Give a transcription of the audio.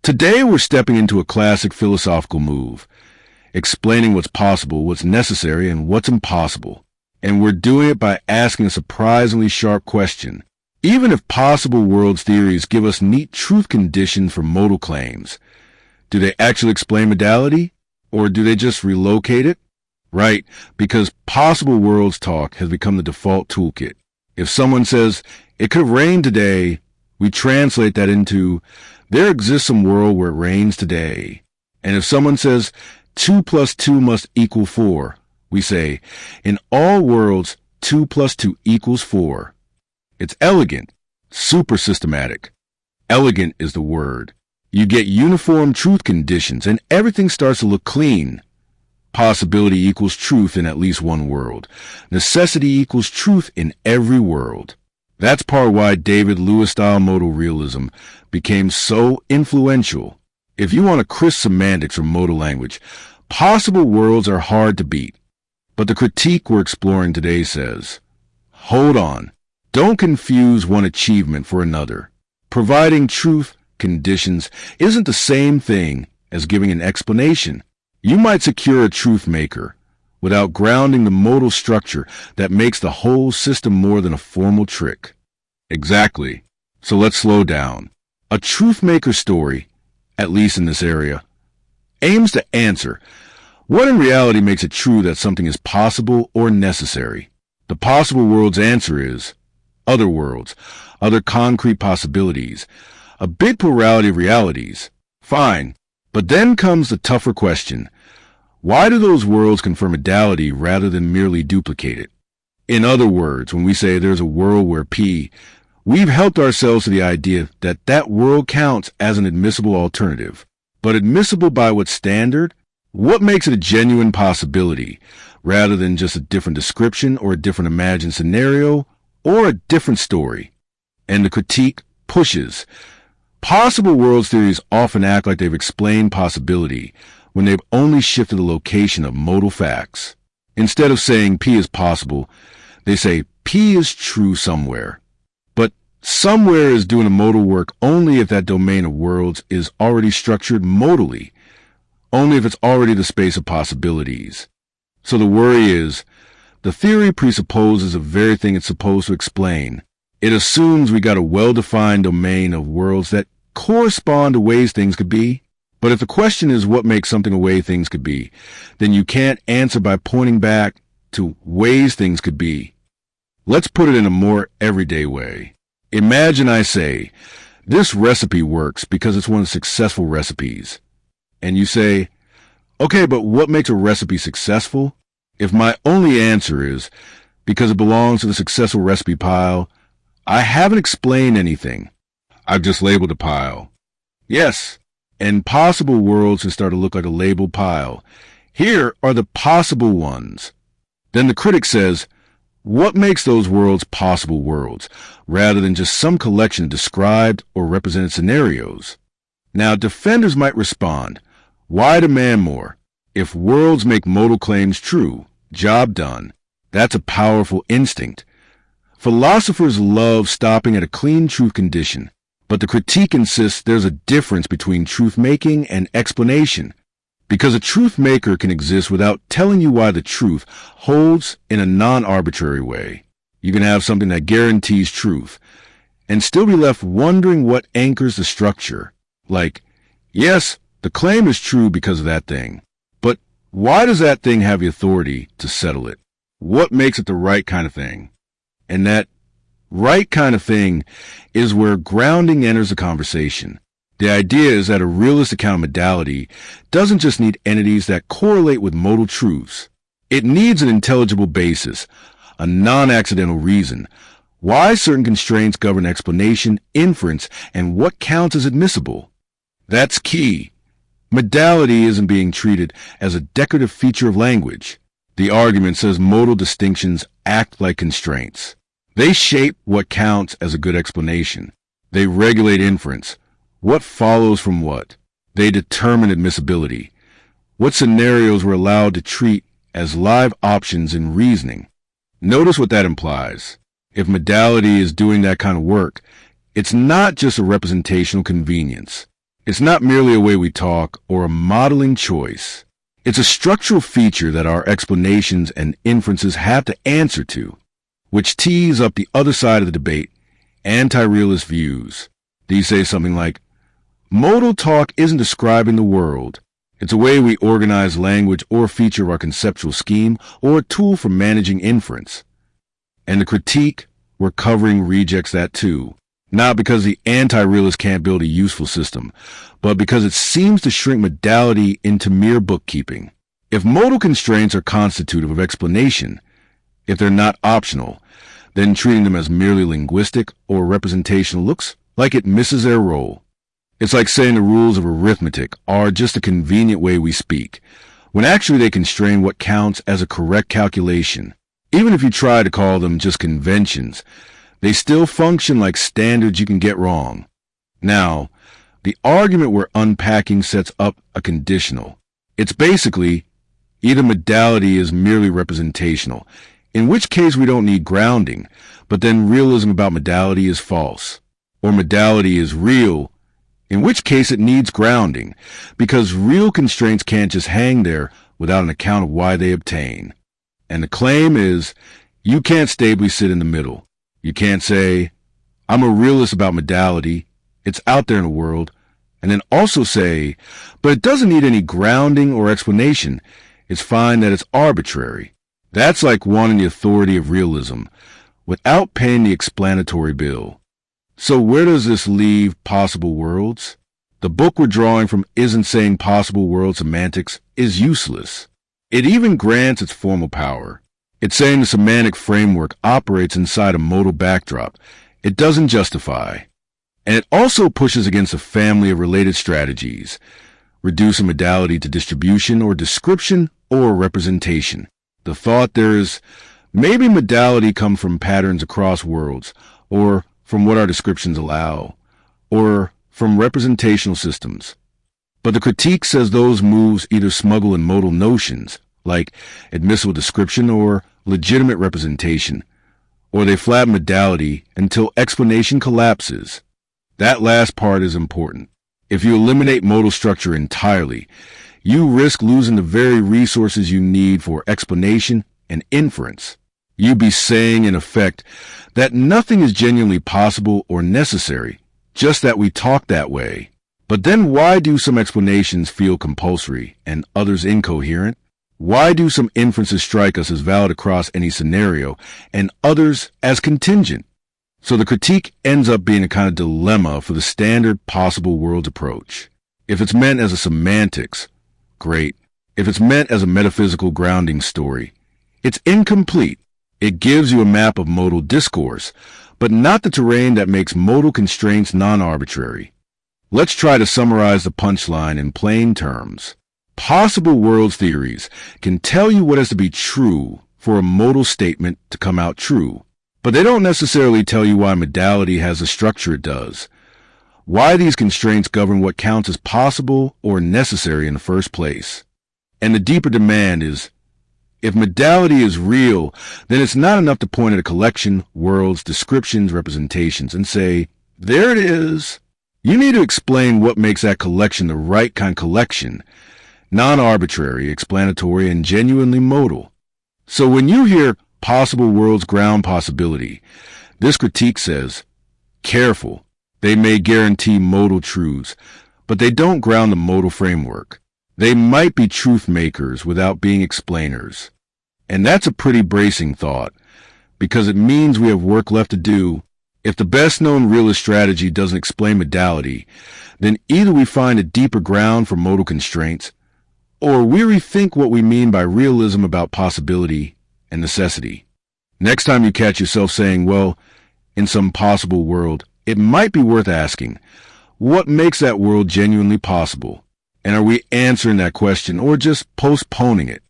Today we're stepping into a classic philosophical move, explaining what's possible, what's necessary, and what's impossible. And we're doing it by asking a surprisingly sharp question. Even if possible worlds theories give us neat truth conditions for modal claims, do they actually explain modality? Or do they just relocate it? Right, because possible worlds talk has become the default toolkit. If someone says, it could have rained today, we translate that into, there exists some world where it rains today. And if someone says, 2 plus 2 must equal 4, we say, in all worlds, 2 plus 2 equals 4. It's elegant, super systematic. Elegant is the word. You get uniform truth conditions and everything starts to look clean. Possibility equals truth in at least one world. Necessity equals truth in every world. That's part why David Lewis-style modal realism became so influential. If you want a crisp semantics or modal language, possible worlds are hard to beat. But the critique we're exploring today says, hold on, don't confuse one achievement for another. Providing truth conditions isn't the same thing as giving an explanation. You might secure a truth maker without grounding the modal structure that makes the whole system more than a formal trick. Exactly. So let's slow down. A truth maker story, at least in this area, aims to answer what in reality makes it true that something is possible or necessary. The possible world's answer is other worlds, other concrete possibilities, a big plurality of realities. Fine. But then comes the tougher question. Why do those worlds confer modality rather than merely duplicate it? In other words, when we say there's a world where P, we've helped ourselves to the idea that that world counts as an admissible alternative. But admissible by what standard? What makes it a genuine possibility, rather than just a different description or a different imagined scenario or a different story? And the critique pushes. Possible worlds theories often act like they've explained possibility when they've only shifted the location of modal facts. Instead of saying P is possible, they say P is true somewhere. But somewhere is doing a modal work only if that domain of worlds is already structured modally, only if it's already the space of possibilities. So the worry is, the theory presupposes the very thing it's supposed to explain. It assumes we got a well-defined domain of worlds that correspond to ways things could be. But if the question is what makes something a way things could be, then you can't answer by pointing back to ways things could be. Let's put it in a more everyday way. Imagine I say, this recipe works because it's one of the successful recipes. And you say, okay, but what makes a recipe successful? If my only answer is, because it belongs to the successful recipe pile, I haven't explained anything. I've just labeled a pile. Yes, and possible worlds can start to look like a labeled pile. Here are the possible ones. Then the critic says, what makes those worlds possible worlds, rather than just some collection of described or represented scenarios? Now, defenders might respond, why demand more? If worlds make modal claims true, job done. That's a powerful instinct. Philosophers love stopping at a clean truth condition, but the critique insists there's a difference between truth-making and explanation, because a truth maker can exist without telling you why the truth holds in a non-arbitrary way. You can have something that guarantees truth, and still be left wondering what anchors the structure. Like, yes, the claim is true because of that thing, but why does that thing have the authority to settle it? What makes it the right kind of thing? And that right kind of thing is where grounding enters the conversation. The idea is that a realist account of modality doesn't just need entities that correlate with modal truths. It needs an intelligible basis, a non-accidental reason, why certain constraints govern explanation, inference, and what counts as admissible. That's key. Modality isn't being treated as a decorative feature of language. The argument says modal distinctions act like constraints. They shape what counts as a good explanation. They regulate inference. What follows from what? They determine admissibility. What scenarios we're allowed to treat as live options in reasoning. Notice what that implies. If modality is doing that kind of work, it's not just a representational convenience. It's not merely a way we talk or a modeling choice. It's a structural feature that our explanations and inferences have to answer to, which tees up the other side of the debate, anti-realist views. These say something like, modal talk isn't describing the world. It's a way we organize language or a feature of our conceptual scheme or a tool for managing inference. And the critique we're covering rejects that too. Not because the anti-realist can't build a useful system, but because it seems to shrink modality into mere bookkeeping. If modal constraints are constitutive of explanation, if they're not optional, then treating them as merely linguistic or representational looks like it misses their role. It's like saying the rules of arithmetic are just a convenient way we speak, when actually they constrain what counts as a correct calculation. Even if you try to call them just conventions, they still function like standards you can get wrong. Now, the argument we're unpacking sets up a conditional. It's basically, either modality is merely representational, in which case we don't need grounding, but then realism about modality is false. Or modality is real, in which case it needs grounding, because real constraints can't just hang there without an account of why they obtain. And the claim is, you can't stably sit in the middle. You can't say, I'm a realist about modality, it's out there in the world, and then also say, but it doesn't need any grounding or explanation. It's fine that it's arbitrary. That's like wanting the authority of realism without paying the explanatory bill. So where does this leave possible worlds? The book we're drawing from isn't saying possible world semantics is useless. It even grants its formal power. It's saying the semantic framework operates inside a modal backdrop. It doesn't justify. And it also pushes against a family of related strategies, reducing modality to distribution or description or representation. The thought there is, maybe modality comes from patterns across worlds, or from what our descriptions allow, or from representational systems. But the critique says those moves either smuggle in modal notions, like admissible description or legitimate representation, or they flatten modality until explanation collapses. That last part is important. If you eliminate modal structure entirely, you risk losing the very resources you need for explanation and inference. You'd be saying, in effect, that nothing is genuinely possible or necessary, just that we talk that way. But then why do some explanations feel compulsory and others incoherent? Why do some inferences strike us as valid across any scenario and others as contingent? So the critique ends up being a kind of dilemma for the standard possible worlds approach. If it's meant as a semantics, great. If it's meant as a metaphysical grounding story, it's incomplete. It gives you a map of modal discourse, but not the terrain that makes modal constraints non-arbitrary. Let's try to summarize the punchline in plain terms. Possible worlds theories can tell you what has to be true for a modal statement to come out true, but they don't necessarily tell you why modality has the structure it does, why these constraints govern what counts as possible or necessary in the first place. And the deeper demand is, if modality is real, then it's not enough to point at a collection, worlds, descriptions, representations, and say, there it is. You need to explain what makes that collection the right kind of collection, non-arbitrary, explanatory, and genuinely modal. So when you hear possible worlds ground possibility, this critique says, careful, they may guarantee modal truths, but they don't ground the modal framework. They might be truthmakers without being explainers. And that's a pretty bracing thought, because it means we have work left to do. If the best-known realist strategy doesn't explain modality, then either we find a deeper ground for modal constraints, or we rethink what we mean by realism about possibility and necessity. Next time you catch yourself saying, well, in some possible world, it might be worth asking, what makes that world genuinely possible? And are we answering that question or just postponing it?